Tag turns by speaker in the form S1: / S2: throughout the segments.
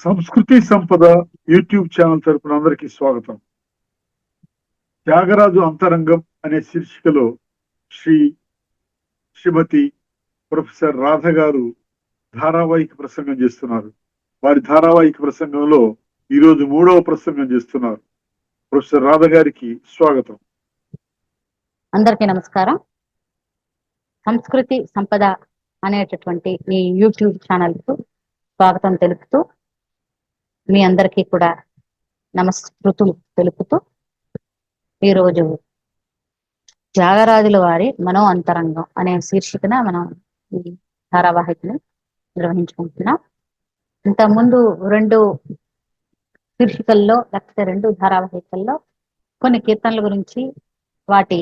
S1: సంస్కృతి సంపద YouTube channel తరపున అందరికీ స్వాగతం. త్యాగరాజు అంతరంగం అనే శీర్షికలో శ్రీమతి ప్రొఫెసర్ రాధ గారు ధారావాహిక ప్రసంగం చేస్తున్నారు. వారి ధారావాహిక ప్రసంగంలో ఈరోజు 3వ ప్రసంగం చేస్తున్నారు. ప్రొఫెసర్ రాధ గారికి స్వాగతం.
S2: అందరికీ నమస్కారం. సంస్కృతి సంపద అనేటటువంటి ఈ యూట్యూబ్ ఛానల్కు స్వాగతం తెలుపుతూ మీ అందరికీ కూడా నమస్కృతులు తెలుపుతూ ఈరోజు త్యాగరాజుల వారి మనో అంతరంగం అనే శీర్షికన మనం ఈ ధారావాహికని నిర్వహించుకుంటున్నాం. ఇంతకుముందు 2 శీర్షికల్లో లేకపోతే 2 ధారావాహికల్లో కొన్ని కీర్తనల గురించి, వాటి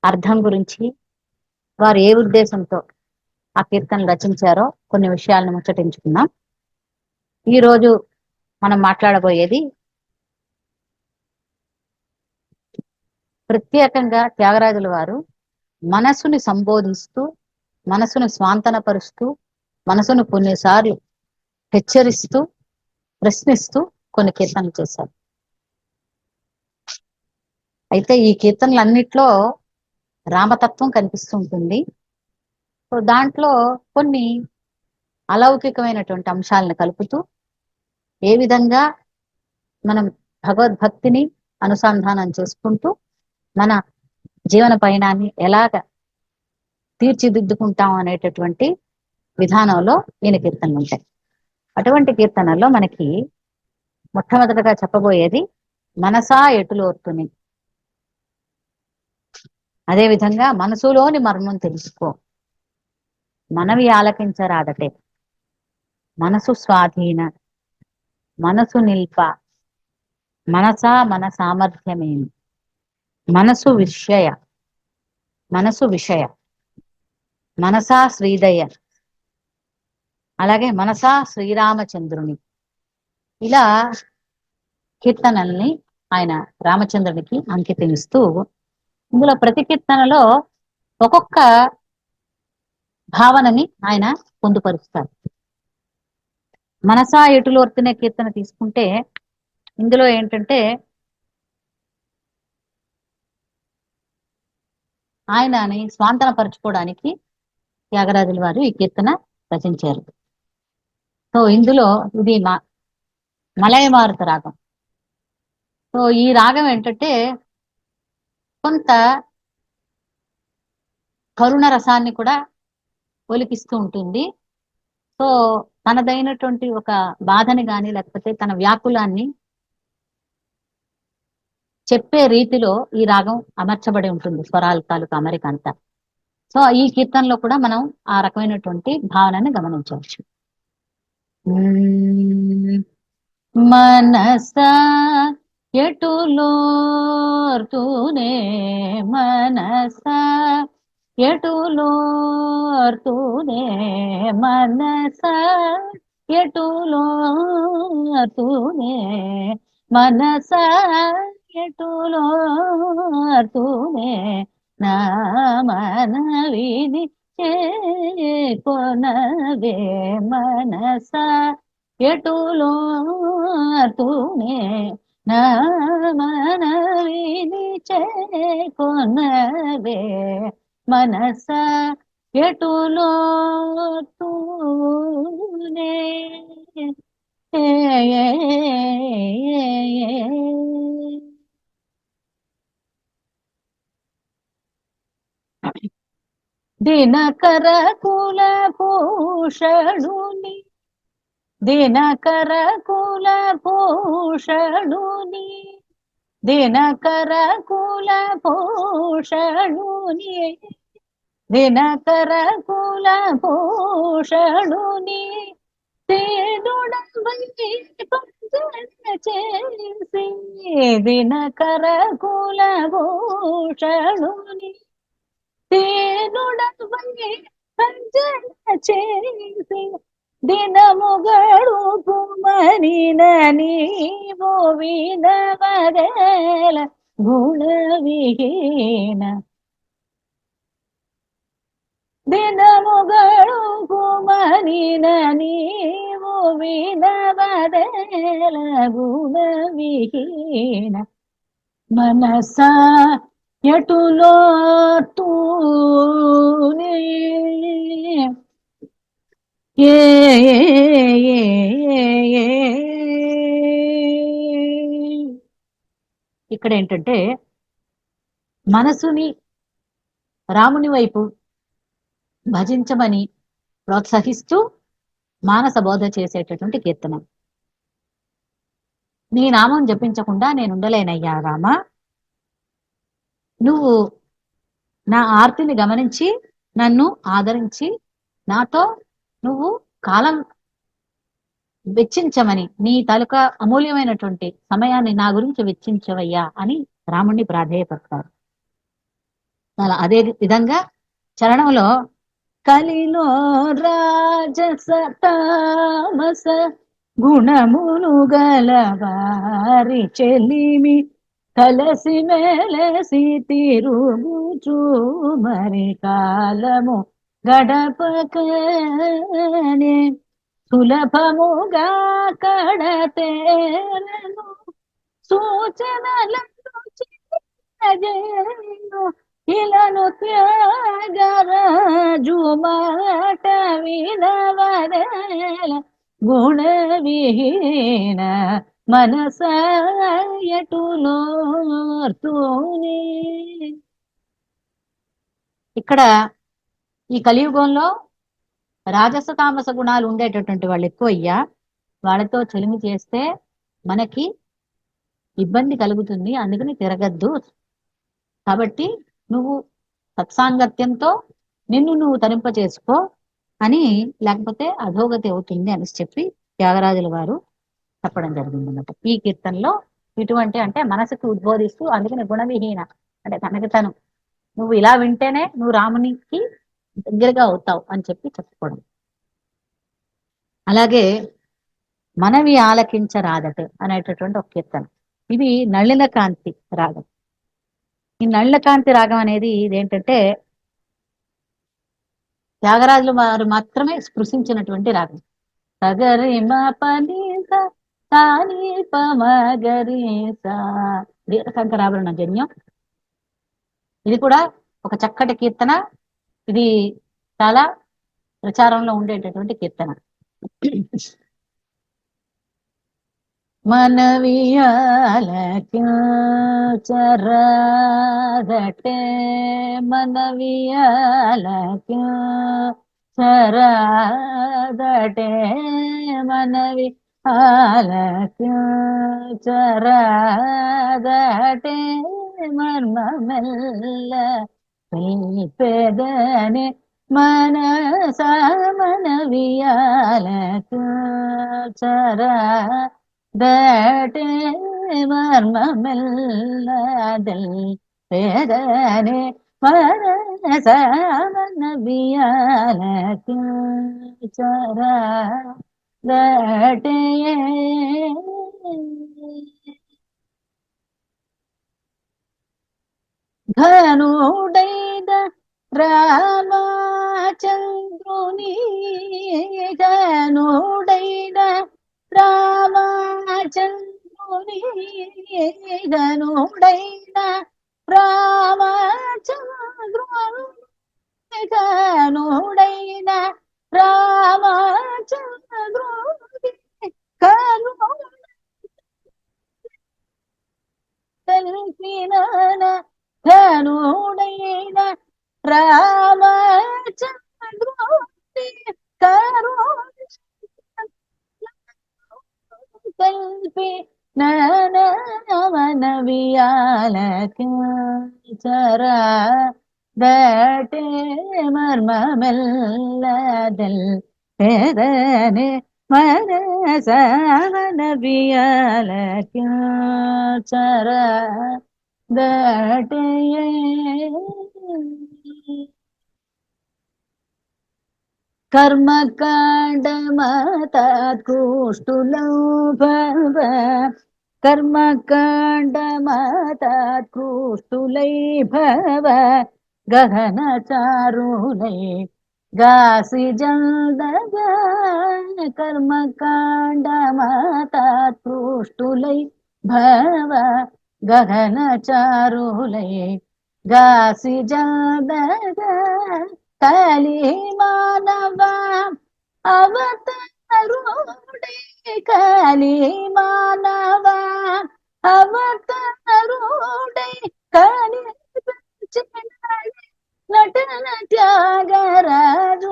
S2: అర్థం గురించి, వారు ఏ ఉద్దేశంతో ఆ కీర్తనలు రచించారో కొన్ని విషయాలను ముచ్చటించుకున్నాం. ఈరోజు మనం మాట్లాడబోయేది ప్రత్యేకంగా త్యాగరాజుల వారు మనసుని సంబోధిస్తూ, మనసును స్వాంతనపరుస్తూ, మనసును కొన్నిసార్లు హెచ్చరిస్తూ, ప్రశ్నిస్తూ కొన్ని కీర్తనలు చేశారు. అయితే ఈ కీర్తనలన్నిట్లో రామతత్వం కనిపిస్తూ ఉంటుంది. సో దాంట్లో కొన్ని అలౌకికమైనటువంటి అంశాలను కలుపుతూ ఏ విధంగా మనం భగవద్భక్తిని అనుసంధానం చేసుకుంటూ మన జీవన పయనాన్ని ఎలాగ తీర్చిదిద్దుకుంటాం అనేటటువంటి విధానంలో ఈయన కీర్తనలు ఉంటాయి. అటువంటి కీర్తనల్లో మనకి మొట్టమొదటగా చెప్పబోయేది మనసా ఎటులోర్తుని. అదేవిధంగా మనసులోని మర్మం తెలుసుకో, మనవి ఆలకించరాదటే, మనసు స్వాధీన, మనసు నిల్ప, మనసా మన సామర్థ్యమేమి, మనసు విషయ, మనసా శ్రీదయ, అలాగే మనసా శ్రీరామచంద్రుని. ఇలా కీర్తనల్ని ఆయన రామచంద్రునికి అంకితం ఇస్తూ, ఇందులో ప్రతి కీర్తనలో ఒక్కొక్క భావనని ఆయన పొందుపరుస్తారు. మనసా ఎటులోర్తునే కీర్తన తీసుకుంటే ఇందులో ఏంటంటే ఆయనని స్వాంతనపరచుకోవడానికి త్యాగరాజుల వారు ఈ కీర్తన రచించారు. సో ఇందులో ఇది మలయమారుత రాగం. సో ఈ రాగం ఏంటంటే కొంత కరుణ రసాన్ని కూడా ఒలికిస్తూ ఉంటుంది. సో తనదైనటువంటి ఒక బాధని కానీ లేకపోతే తన వ్యాకులాన్ని చెప్పే రీతిలో ఈ రాగం అమర్చబడి ఉంటుంది, స్వరాల తాలూకు అమరిక అంతా. సో ఈ కీర్తనలో కూడా మనం ఆ రకమైనటువంటి భావనని గమనించవచ్చు. మనసా ఎటులోర్తునే, మనసా ఎటులోర్తునే, మనసా ఎటులోర్తునే, మనసా ఎటులోర్తునే, నా మనవిని చేకొనవే, మనసా ఎటులోర్తునే, నా మనవిని చేకొనవే, మనసా ఎటులోర్తునే. దినకర కుల భూషణుని, దినకర కుల భూషణుని, దినకర కుల భూషణుని, దినకర కుల భూషణుని, తేనుడవై పంజన చేసి, దినకర కుల భూషణుని, తేనుడవై పంజన చేసి, దినముగడు పుమనిన నీవు వినవగల గుణవిహీన, ದಿನಮುಗಳು ಕುಮನಿನ ನೀವು ವಿನವದೆಲ ಗುಣವಿಹೀನ మనస ఎటులో తూనే ఏ ఇక్కడ ఏంటంటే మనసుని రాముని వైపు భజించమని ప్రోత్సహిస్తూ మానస బోధ చేసేటటువంటి కీర్తన. నీ నామం జపించకుండా నేనుండలేనయ్యా రామ, నువ్వు నా ఆర్తిని గమనించి నన్ను ఆదరించి నాతో నువ్వు కాలం వెచ్చించమని, నీ తాలూకా అమూల్యమైనటువంటి సమయాన్ని నా గురించి వెచ్చించవయ్యా అని రాముణ్ణి ప్రాధేయపడతారు. అలా అదే విధంగా చరణంలో కలిలో రాజస తామస గుణములు గలవారి చెలిమి కలసి మెలసి తిరుగుచూ మరి కాలము గడపకనే సులభముగా కడతేరను సూచనలను చేయను ఇలను త్యాగరాజు మాట వినవరేల గుణవిహీన మనస ఎటులోర్తూనే. ఇక్కడ ఈ కలియుగంలో రాజస తామస గుణాలు ఉండేటటువంటి వాళ్ళు ఎక్కువ అయ్యా, వాళ్ళతో చెలిమి చేస్తే మనకి ఇబ్బంది కలుగుతుంది, అందుకని తిరగద్దు. కాబట్టి నువ్వు సత్సాంగత్యంతో నిన్ను నువ్వు తరింప చేసుకో అని, లేకపోతే అధోగతి అవుతుంది అని చెప్పి త్యాగరాజుల వారు చెప్పడం జరిగింది అన్నమాట ఈ కీర్తనలో. ఇటువంటి అంటే మనసుకు ఉద్బోధిస్తూ, అందుకని గుణవిహీన అంటే తనకి తను నువ్వు ఇలా వింటేనే నువ్వు రామునికి దగ్గరగా అవుతావు అని చెప్పి చెప్పుకోవడం. అలాగే మనవి ఆలకించరాదట అనేటటువంటి ఒక కీర్తన. ఇది నళిన కాంతి రాగం. ఈ నళిన కాంతి రాగం అనేది ఇదేంటంటే త్యాగరాజుల వారు మాత్రమే స్పృశించినటువంటి రాగం. సగరి మా పని సాని పమగరి సా దీర్ఘశంకరాభరణ జన్యం. ఇది కూడా ఒక చక్కటి కీర్తన. ఇది చాలా ప్రచారంలో ఉండేటటువంటి కీర్తన. మనవియాలక్యరదటే మనవియాలక్యరదటే మనవి ఆలక్యరదటే మర్మమెల్ల పేదనే మనస మనవియాలక్యరదటే మర్మమెల్లదల్ పేదనే మనస మనవియాలక్యరదటే. ఘనుడైన రామచంద్రుని ఘనుడైన రామచంద్రుని ఘనుడైన రామచంద్రుని ఘనుడైన రామచంద్రుని కల్పిన ధనుడైన రామచంద్రుని కల్పి ననవనవియాలక్యరదటే మర్మమెల్లదల్ పేదనే మనస మనవియాలక్యరదటే. కర్మకాండమతత్కృష్టులో భవ కర్మకాండమతత్కృష్టులై భవ గహన చారులై గాసి జల్దగా కర్మకాండ మాతాత్పృష్టులై భవ గగన చారులై గాసి జల్దగా కలి మానవ అవతారుడే కలి మానవ అవతారుడే కలి నటన త్యాగరాజు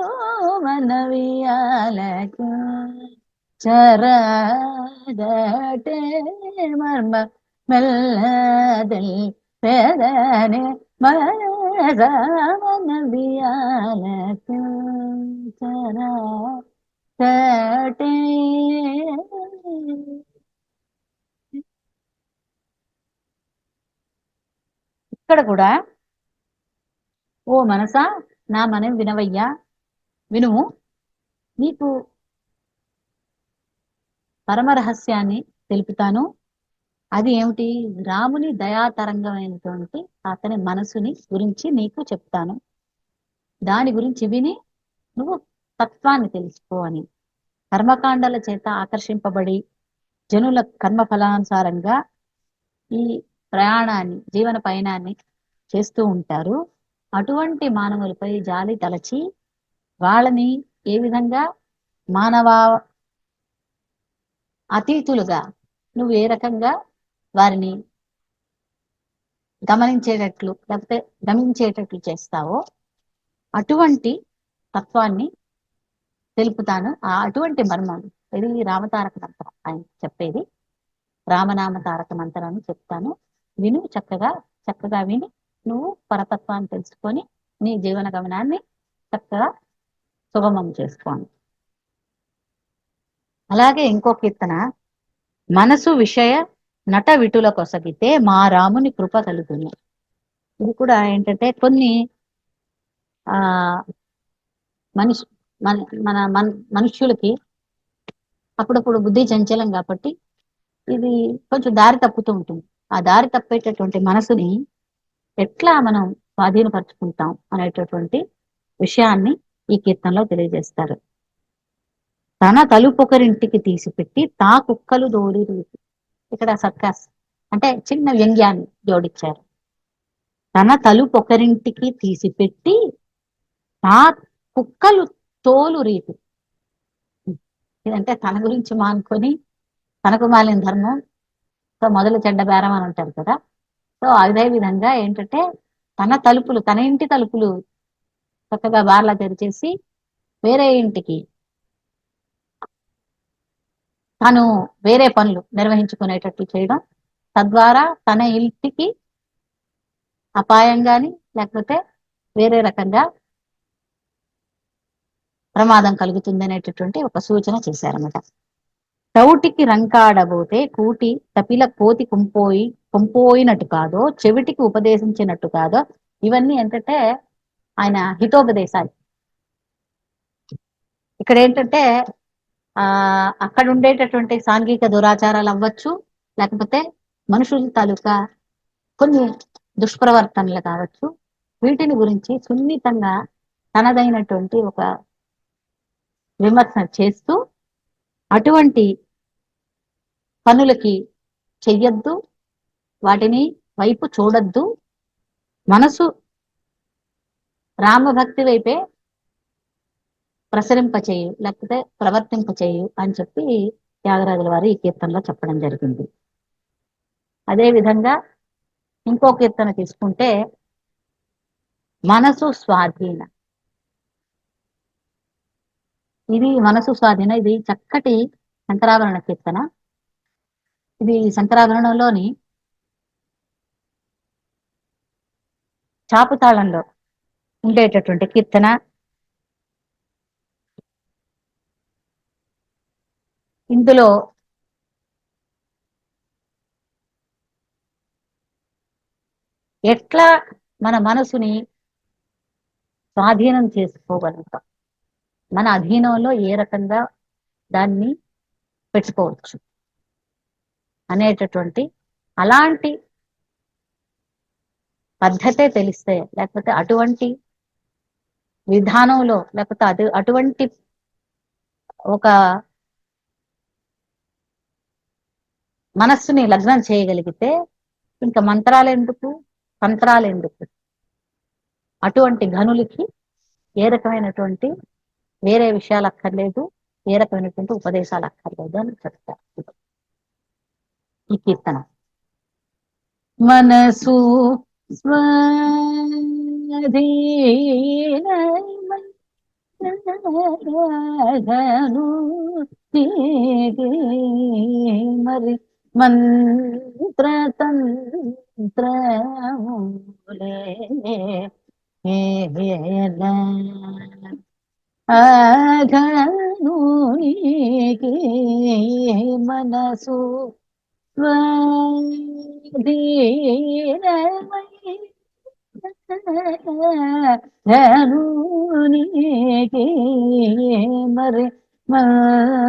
S2: మనవియాలకు చరదటే మర్మ మెల్లదల్ పేదనే మనవియాలకు చరదటే. ఇక్కడ కూడా ఓ మనసా నా మనం వినవయ్యా, వినుము, నీకు పరమ రహస్యాన్ని తెలుపుతాను. అది ఏమిటి? రాముని దయాతరంగమైనటువంటి అతని మనసుని గురించి నీకు చెప్తాను. దాని గురించి విని నువ్వు తత్వాన్ని తెలుసుకో అని. కర్మకాండల చేత ఆకర్షింపబడి జనుల కర్మ ఫలానుసారంగా ఈ ప్రయాణాన్ని, జీవన పయనాన్ని చేస్తూ ఉంటారు. అటువంటి మానవులపై జాలి తలచి వాళ్ళని ఏ విధంగా మానవ అతీతులుగా నువ్వు ఏ రకంగా వారిని గమనించేటట్లు లేకపోతే గమనించేటట్లు చేస్తావో అటువంటి తత్వాన్ని తెలుపుతాను. అటువంటి మర్మం ఇది రామతారక మంత్రం ఆయన చెప్పేది. రామనామ తారక మంత్రాన్ని చెప్తాను, విను. చక్కగా విని నువ్వు పరతత్వాన్ని తెలుసుకొని నీ జీవన గమనాన్ని చక్కగా సుగమం చేసుకోండి. అలాగే ఇంకో కీర్తన, మనసు విషయ నట విటుల కొసగితే మా రాముని కృప కలుగును. ఇది కూడా ఏంటంటే కొన్ని ఆ మనిషి మన మనుష్యులకి అప్పుడప్పుడు బుద్ధి చంచలం కాబట్టి ఇది కొంచెం దారి తప్పుతూ ఉంటుంది. ఆ దారి తప్పేటటువంటి మనసుని ఎట్లా మనం స్వాధీనపరుచుకుంటాం అనేటటువంటి విషయాన్ని ఈ కీర్తనలో తెలియజేస్తారు. తన తలుపొకరింటికి తీసిపెట్టి తా కుక్కలు దోడి రీతి. ఇక్కడ సర్కాస్ అంటే చిన్న వ్యంగ్యాన్ని జోడించారు. తన తలుపొకరింటికి తీసిపెట్టి తా కుక్కలు తోలు రీతి. ఇదంటే తన గురించి మానుకొని తనకు మాలిన ధర్మం సో మొదలు చెడ్డ బేరం అని అంటారు కదా. సో అదే విధంగా ఏంటంటే తన ఇంటి తలుపులు చక్కగా బార్లా తెరిచేసి వేరే ఇంటికి తను వేరే పనులు నిర్వహించుకునేటట్లు చేయడం, తద్వారా తన ఇంటికి అపాయం గాని లేకపోతే వేరే రకంగా ప్రమాదం కలుగుతుంది అనేటటువంటి ఒక సూచన చేశారన్నమాట. చౌటికి రంకాడబోతే కూటి తపిల కోతి కుంపోయినట్టు కాదో, చెవిటికి ఉపదేశించినట్టు కాదో. ఇవన్నీ ఏంటంటే ఆయన హితోపదేశాలు. ఇక్కడ ఏంటంటే అక్కడ ఉండేటటువంటి సాంఘిక దురాచారాలు అవ్వచ్చు, లేకపోతే మనుషుల తాలూకా కొన్ని దుష్ప్రవర్తనలు కావచ్చు. వీటిని గురించి సున్నితంగా తనదైనటువంటి ఒక విమర్శ చేస్తూ అటువంటి పనులకి చెయ్యొద్దు, వాటిని వైపు చూడొద్దు, మనసు రామభక్తి వైపే ప్రసరింపచేయు లేకపోతే ప్రవర్తింపచేయు అని చెప్పి త్యాగరాజుల వారు ఈ కీర్తనలో చెప్పడం జరిగింది. అదే విధంగా ఇంకో కీర్తన తీసుకుంటే మనసు స్వాధీన. ఇది మనసు స్వాధీన, ఇది చక్కటి శంకరాభరణ కీర్తన. ఇది శంకరాభరణంలోని చాపుతాళంలో ఉండేటటువంటి కీర్తన. ఇందులో ఎట్లా మన మనసుని స్వాధీనం చేసుకోగలుగుతాం, మన అధీనంలో ఏ రకంగా దాన్ని పెట్టుకోవచ్చు అనేటటువంటి అలాంటి పద్ధతే తెలిస్తే, లేకపోతే అటువంటి విధానంలో లేకపోతే అటువంటి ఒక మనస్సుని లగ్నం చేయగలిగితే ఇంకా మంత్రాలు ఎందుకు, తంత్రాలు ఎందుకు? అటువంటి ఘనులకి ఏ రకమైనటువంటి వేరే విషయాలు అక్కర్లేదు, ఏ రకమైనటువంటి ఉపదేశాలు అక్కర్లేదు అని చెప్తారు ఈ కీర్తన. మనసు స్వాధీనను మరి మంత్రతంత్రములే ఆఘను నీకే మనసు స్వాధీనమై ధనునికి మరి మంత్రతంత్రము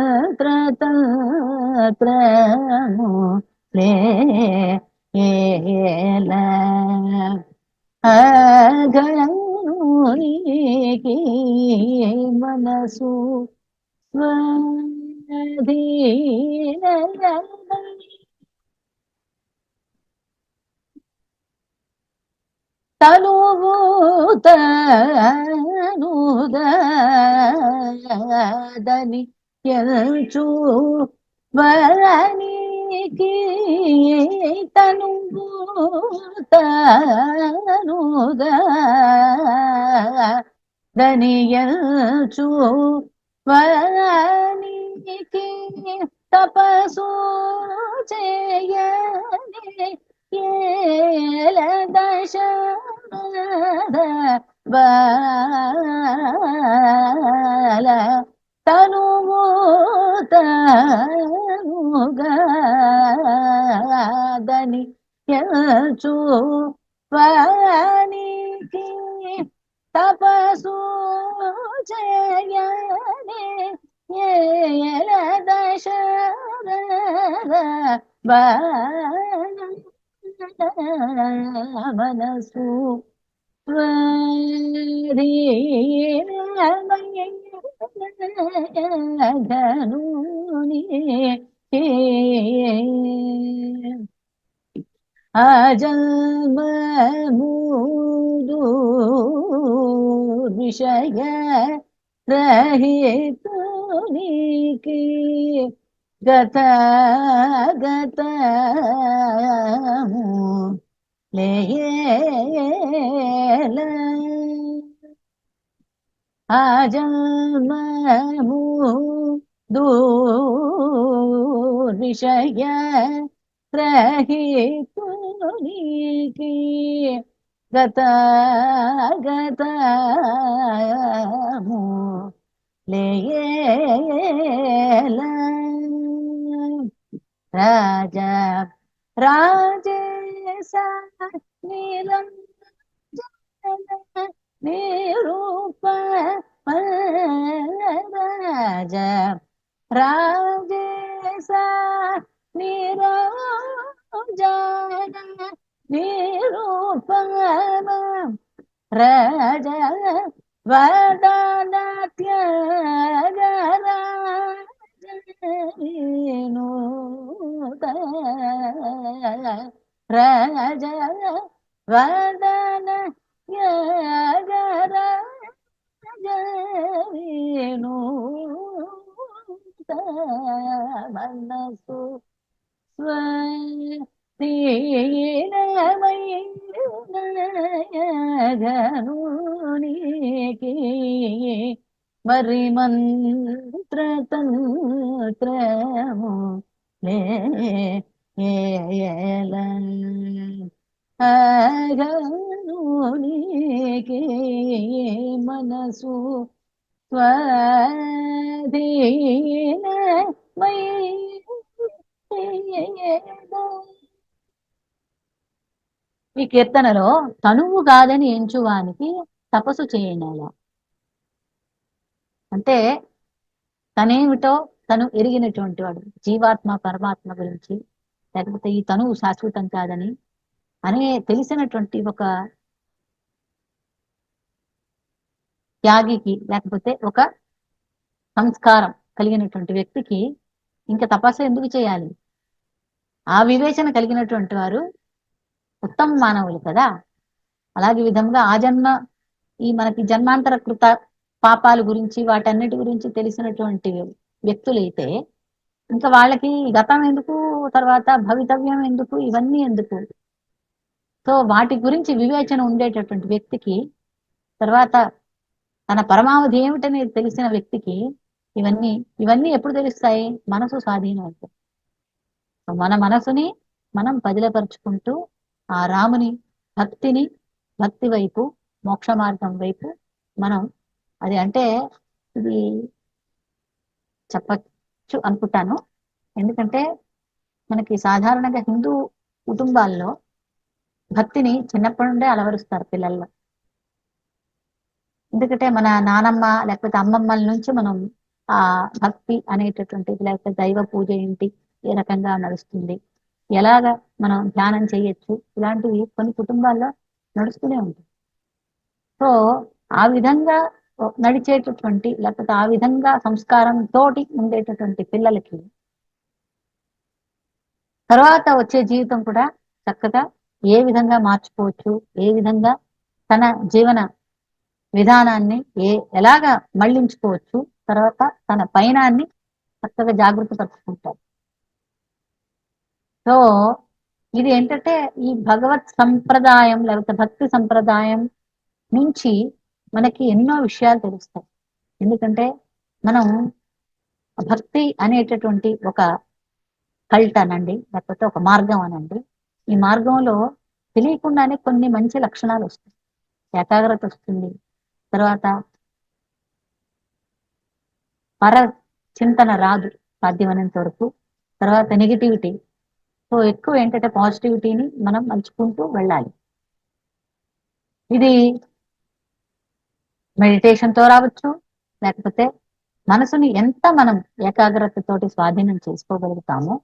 S2: లేలా ఘనునికి మనసు స్వాధీనమై తనువుతనుదని ఎంచు వరానికి తనువుతనుదని ఎంచు వరానికి తపసు చేయని ఏల దశరథ బాల తనువుతనుగాదని ఎంచు వానికి తపసు చేయని ఏల దశరథ బాల మనసు అజన్మముదు విషయ రహితునికి గత గతము లేల అజన్మము దూర్విషయ రహితునికి గత గతము లేల రాజా రాజేశ నిరంజన నిరూప రాజ రాజేశ నిరంజన నిరూపమ రాజ వదనత్యగరాజనూత రాజ వదన యగరాజనూత మనసు ఘనునికి మరి మంత్రతంత్రము లేల ఘనునికి మనసు స్వాధీనమై ఈ కీర్తనలో తనువు కాదని ఎంచువానికి తపస్సు చేయనేలా అంటే తనేమిటో తను ఎరిగినటువంటి వాడు, జీవాత్మ పరమాత్మ గురించి, లేకపోతే ఈ తనువు శాశ్వతం కాదని అనే తెలిసినటువంటి ఒక త్యాగికి లేకపోతే ఒక సంస్కారం కలిగినటువంటి వ్యక్తికి ఇంకా తపస్సు ఎందుకు చేయాలి? ఆ వివేచన కలిగినటువంటి వారు ఉత్తమ మానవులు కదా. అలాగే విధంగా ఆ జన్మ ఈ మనకి జన్మాంతర కృత పాపాల గురించి వాటన్నిటి గురించి తెలిసినటువంటి వ్యక్తులైతే ఇంకా వాళ్ళకి గతం ఎందుకు, తర్వాత భవితవ్యం ఎందుకు, ఇవన్నీ ఎందుకు? సో వాటి గురించి వివేచన ఉండేటటువంటి వ్యక్తికి, తర్వాత తన పరమావధి ఏమిటనేది తెలిసిన వ్యక్తికి ఇవన్నీ ఇవన్నీ ఎప్పుడు తెలుస్తాయి? మనసు స్వాధీనం అవుతుంది. మన మనసుని మనం పదిలపరుచుకుంటూ ఆ రాముని భక్తిని, భక్తి వైపు, మోక్ష మార్గం వైపు మనం అది అంటే ఇది చెప్పచ్చు అనుకుంటాను. ఎందుకంటే మనకి సాధారణంగా హిందూ కుటుంబాల్లో భక్తిని చిన్నప్పటి నుండే అలవరుస్తారు పిల్లల్లో. ఎందుకంటే మన నానమ్మ లేకపోతే అమ్మమ్మల నుంచి మనం ఆ భక్తి అనేటటువంటిది, లేకపోతే దైవ పూజ ఏంటి, ఏ రకంగా నడుస్తుంది, ఎలాగ మనం ధ్యానం చేయొచ్చు, ఇలాంటివి కొన్ని కుటుంబాల్లో నడుస్తూనే ఉంటాయి. సో ఆ విధంగా నడిచేటటువంటి లేకపోతే ఆ విధంగా సంస్కారం తోటి ఉండేటటువంటి పిల్లలకి తర్వాత వచ్చే జీవితం కూడా చక్కగా ఏ విధంగా మార్చుకోవచ్చు, ఏ విధంగా తన జీవన విధానాన్ని ఎలాగా మళ్లించుకోవచ్చు, తర్వాత తన పయనాన్ని చక్కగా జాగృత పరుచుకుంటారు. సో ఇది ఏంటంటే ఈ భగవత్ సంప్రదాయం లేకపోతే భక్తి సంప్రదాయం నుంచి మనకి ఎన్నో విషయాలు తెలుస్తాయి. ఎందుకంటే మనం భక్తి అనేటటువంటి ఒక కల్ట్ అనండి, లేకపోతే ఒక మార్గం అనండి, ఈ మార్గంలో తెలియకుండానే కొన్ని మంచి లక్షణాలు వస్తాయి. ఏకాగ్రత వస్తుంది, తర్వాత పర చింతన రాదు సాధ్యమైనంత వరకు, తర్వాత నెగిటివిటీ. సో ఎక్కువ ఏంటంటే పాజిటివిటీని మనం మలుచుకుంటూ వెళ్ళాలి. ఇది మెడిటేషన్తో రావచ్చు, లేకపోతే మనసుని ఎంత మనం ఏకాగ్రతతోటి స్వాధీనం చేసుకోగలుగుతామో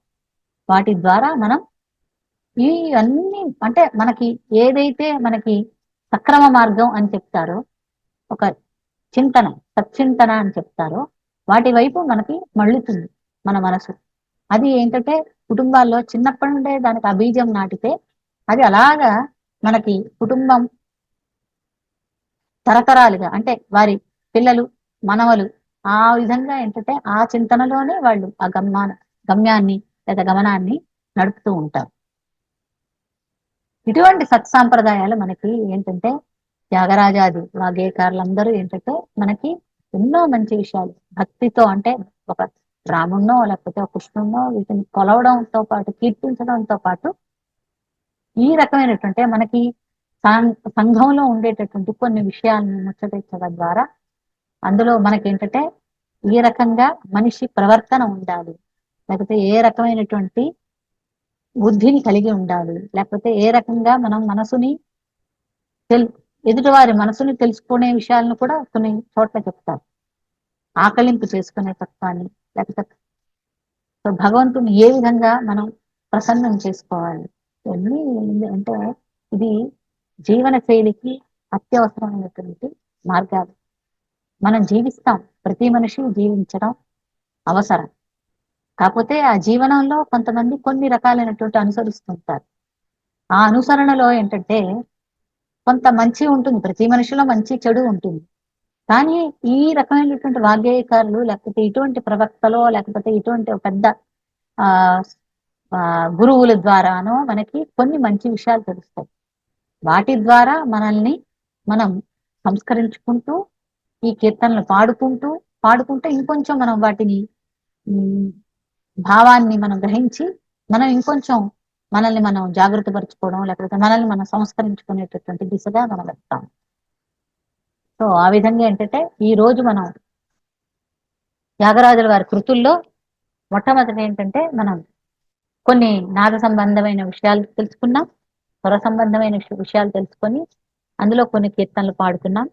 S2: వాటి ద్వారా మనం ఈ అన్ని అంటే మనకి ఏదైతే మనకి సక్రమ మార్గం అని చెప్తారో, ఒక చింతన సచ్చింతన అని చెప్తారో, వాటి వైపు మనకి మళ్ళుతుంది మన మనసు. అది ఏంటంటే కుటుంబాల్లో చిన్నప్పటి నుండే దానికి ఆ బీజం నాటితే అది అలాగా మనకి కుటుంబం తరతరాలుగా అంటే వారి పిల్లలు, మనవలు ఆ విధంగా ఏంటంటే ఆ చింతనలోనే వాళ్ళు ఆ గమ్యాన్ని లేదా గమనాన్ని నడుపుతూ ఉంటారు. ఇటువంటి సత్సాంప్రదాయాలు మనకి ఏంటంటే త్యాగరాజాది వాగ్గేయకారులందరూ ఏంటంటే మనకి ఎన్నో మంచి విషయాలు భక్తితో అంటే ఒక రాముణ్ణో లేకపోతే ఒక కృష్ణున్నో వీటిని కొలవడంతో పాటు, కీర్తించడంతో పాటు ఈ రకమైనటువంటి మనకి సంఘంలో ఉండేటటువంటి కొన్ని విషయాలను ముచ్చటించడం ద్వారా అందులో మనకి ఏంటంటే ఈ రకంగా మనిషి ప్రవర్తన ఉండాలి, లేకపోతే ఏ రకమైనటువంటి బుద్ధిని కలిగి ఉండాలి, లేకపోతే ఏ రకంగా మనం మనసుని ఎదుటివారి మనసుని తెలుసుకునే విషయాలను కూడా కొన్ని చోట్ల చెప్తారు. ఆకలింపు చేసుకునే తత్వాన్ని, లేకపోతే భగవంతుని ఏ విధంగా మనం ప్రసన్నం చేసుకోవాలి, ఇవన్నీ అంటే ఇది జీవన శైలికి అత్యవసరమైనటువంటి మార్గాలు. మనం జీవిస్తాం, ప్రతి మనిషి జీవించడం అవసరం. కాకపోతే ఆ జీవనంలో కొంతమంది కొన్ని రకాలైనటువంటి అనుసరిస్తుంటారు. ఆ అనుసరణలో ఏంటంటే కొంత మంచి ఉంటుంది, ప్రతి మనిషిలో మంచి చెడు ఉంటుంది. కానీ ఈ రకమైనటువంటి వాగ్గేయకారులు లేకపోతే ఇటువంటి ప్రవక్తలో లేకపోతే ఇటువంటి పెద్ద ఆ గురువుల ద్వారానో మనకి కొన్ని మంచి విషయాలు తెలుస్తాయి. వాటి ద్వారా మనల్ని మనం సంస్కరించుకుంటూ ఈ కీర్తనలు పాడుకుంటూ ఇంకొంచెం మనం వాటిని భావాన్ని మనం గ్రహించి మనం ఇంకొంచెం మనల్ని మనం జాగ్రత్త పరుచుకోవడం లేకపోతే మనల్ని మనం సంస్కరించుకునేటటువంటి దిశగా మనం వెళ్తాం. సో ఆ విధంగా ఏంటంటే ఈ రోజు మనం త్యాగరాజుల వారి కృతుల్లో మొట్టమొదటి ఏంటంటే మనం కొన్ని నాద సంబంధమైన విషయాలు తెలుసుకున్నాం, స్వర సంబంధమైన విషయాలు తెలుసుకొని అందులో కొన్ని కీర్తనలు పాడుకున్నాం.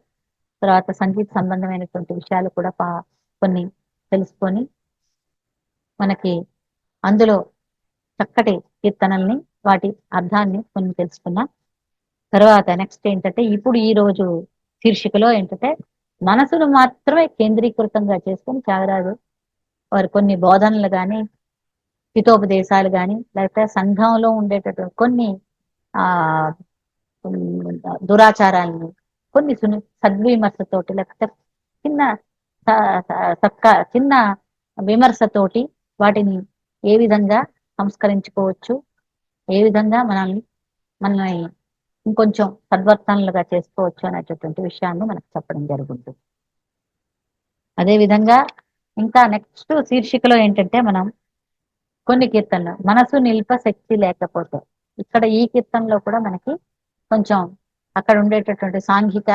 S2: తర్వాత సంగీత సంబంధమైనటువంటి విషయాలు కూడా కొన్ని తెలుసుకొని మనకి అందులో చక్కటి కీర్తనల్ని వాటి అర్థాన్ని కొన్ని తెలుసుకున్నాం. తర్వాత నెక్స్ట్ ఏంటంటే ఇప్పుడు ఈ రోజు శీర్షికలో ఏంటంటే మనసును మాత్రమే కేంద్రీకృతంగా చేసుకొని త్యాగరాజు వారు కొన్ని బోధనలు కానీ, హితోపదేశాలు కానీ, లేకపోతే సంఘంలో ఉండేటటువంటి కొన్ని ఆ దురాచారాలని కొన్ని సద్విమర్శతోటి, లేకపోతే చిన్న చిన్న విమర్శతోటి వాటిని ఏ విధంగా సంస్కరించుకోవచ్చు, ఏ విధంగా మనల్ని ఇంకొంచెం సద్వర్తనలుగా చేసుకోవచ్చు అనేటటువంటి విషయాన్ని మనకు చెప్పడం జరుగుతుంది. అదే విధంగా ఇంకా నెక్స్ట్ శీర్షికలో ఏంటంటే మనం కొన్ని కీర్తనలు మనసు నిల్ప శక్తి లేకపోతే, ఇక్కడ ఈ కీర్తనలో కూడా మనకి కొంచెం అక్కడ ఉండేటటువంటి సాంఘిక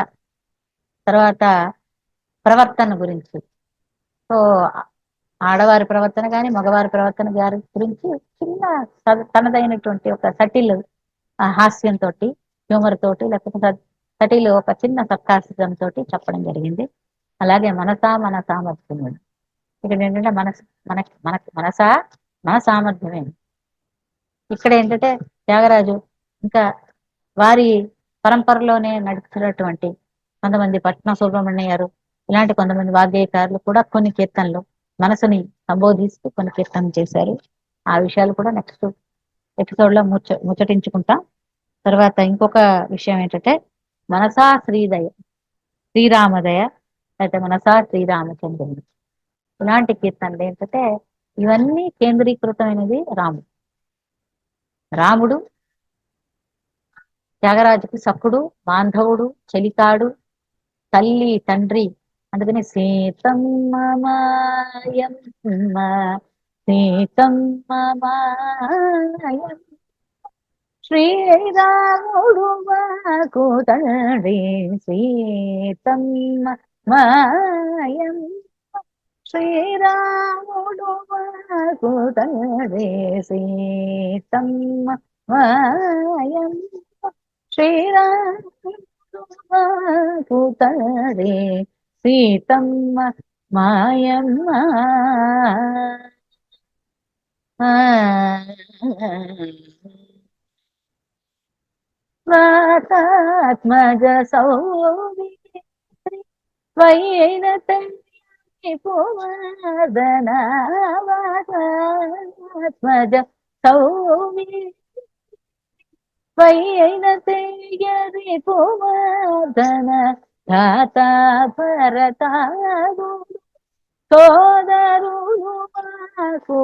S2: తర్వాత ప్రవర్తన గురించి, సో ఆడవారి ప్రవర్తన కానీ మగవారి ప్రవర్తన గారి గురించి చిన్న తనదైనటువంటి ఒక సటిల్ హాస్యంతో, హ్యూమర్ తోటి, లేకపోతే సటిల్ ఒక చిన్న సర్కాసిజం తోటి చెప్పడం జరిగింది. అలాగే మన సామర్థ్యం, ఇక్కడ ఏంటంటే మన సామర్థ్యమే. ఇక్కడ ఏంటంటే త్యాగరాజు ఇంకా వారి పరంపరలోనే నడుస్తున్నటువంటి కొంతమంది పట్న సుబ్రహ్మణ్య గారు ఇలాంటి కొంతమంది వాగ్గేయకారులు కూడా కొన్ని కీర్తనలు మనసుని సంబోధిస్తూ కొన్ని కీర్తనలు చేశారు. ఆ విషయాలు కూడా నెక్స్ట్ ఎపిసోడ్ లో ముచ్చటించుకుంటాం. తర్వాత ఇంకొక విషయం ఏంటంటే మనసా శ్రీరామదయ, లేకపోతే మనసా శ్రీరామచంద్రుని, ఇలాంటి కీర్తనలు ఏంటంటే ఇవన్నీ కేంద్రీకృతమైనది రాముడు త్యాగరాజుకి సఖుడు, బాంధవుడు, చెలికాడు, తల్లి, తండ్రి. అందుకని సీతమ్మ మాయమ్మ, సీతమ్మ మాయమ్మ, శ్రీరాముడు మాకు తండ్రి, సీతమ్మ మాయమ్మ, శ్రీరాముడు మాకు తండ్రి, సీతమ్మ మాయమ్మ, శ్రీరాముడు మాకు తండ్రి, సీతమ్మ మాయమ్మ. వాతాత్మజ సౌమిత్రి వైన తండ్రి పువర్ధన, వాతాత్మజ సౌమిత్రి వైన తండ్రి పువర్ధన, ధాత భరతాదు సోదరులు మాకు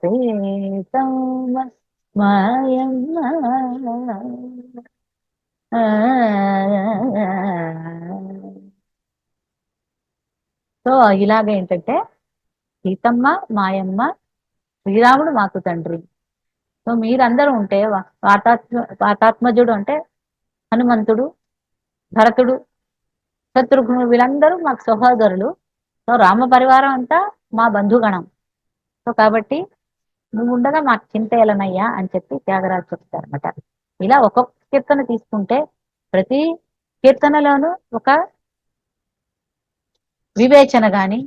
S2: సీతమ్మ మాయమ్మ. సో ఇలాగ ఏంటంటే సీతమ్మ మాయమ్మ, శ్రీరాముడు మాకు తండ్రి. సో మీరందరూ ఉంటే వాతాత్మజుడు అంటే హనుమంతుడు, భరతుడు, శత్రుఘ్నుడు, వీళ్ళందరూ మాకు సహోదరులు. సో రామ పరివారం అంతా మా బంధుగణం. సో కాబట్టి నువ్వు ఉండగా మాకు చింత ఎలనయ్యా అని చెప్పి త్యాగరాజు చెప్తారనమాట. ఇలా ఒక్కొక్క కీర్తన తీసుకుంటే ప్రతి కీర్తనలోనూ ఒక వివేచన గాని,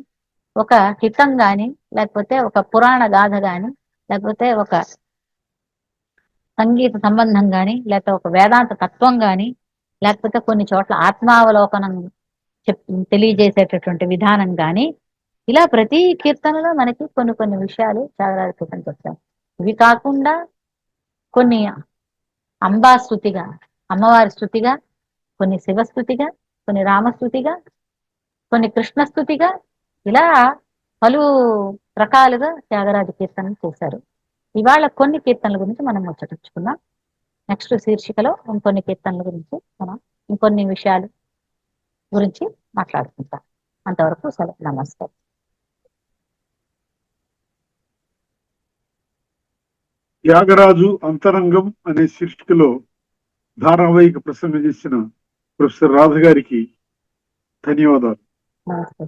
S2: ఒక హితం గాని, లేకపోతే ఒక పురాణ గాథ గాని, లేకపోతే ఒక సంగీత సంబంధం గాని, లేకపోతే ఒక వేదాంత తత్వం గాని, లేకపోతే కొన్ని చోట్ల ఆత్మావలోకనం తెలియజేసేటటువంటి విధానం గాని, ఇలా ప్రతి కీర్తనలో మనకి కొన్ని కొన్ని విషయాలు త్యాగరాజ కీర్తన చెప్తారు. ఇవి కాకుండా కొన్ని అంబా స్తుతిగా, అమ్మవారి స్తుతిగా, కొన్ని శివస్థుతిగా, కొన్ని రామస్థుతిగా, కొన్ని కృష్ణస్థుతిగా, ఇలా పలు రకాలుగా త్యాగరాజ కీర్తనలు చేశారు. ఇవాళ కొన్ని కీర్తనల గురించి మనం ముచ్చటించుకుందాం. నెక్స్ట్ శీర్షికలో ఇంకొన్ని కీర్తనల గురించి మనం ఇంకొన్ని విషయాలు గురించి మాట్లాడుకుంటాం. అంతవరకు సెలవు. నమస్తే.
S1: త్యాగరాజు అంతరంగం అనే శీర్షికలో ధారావాహిక ప్రసంగం చేసిన ప్రొఫెసర్ రాధ గారికి ధన్యవాదాలు.
S2: నమస్తే.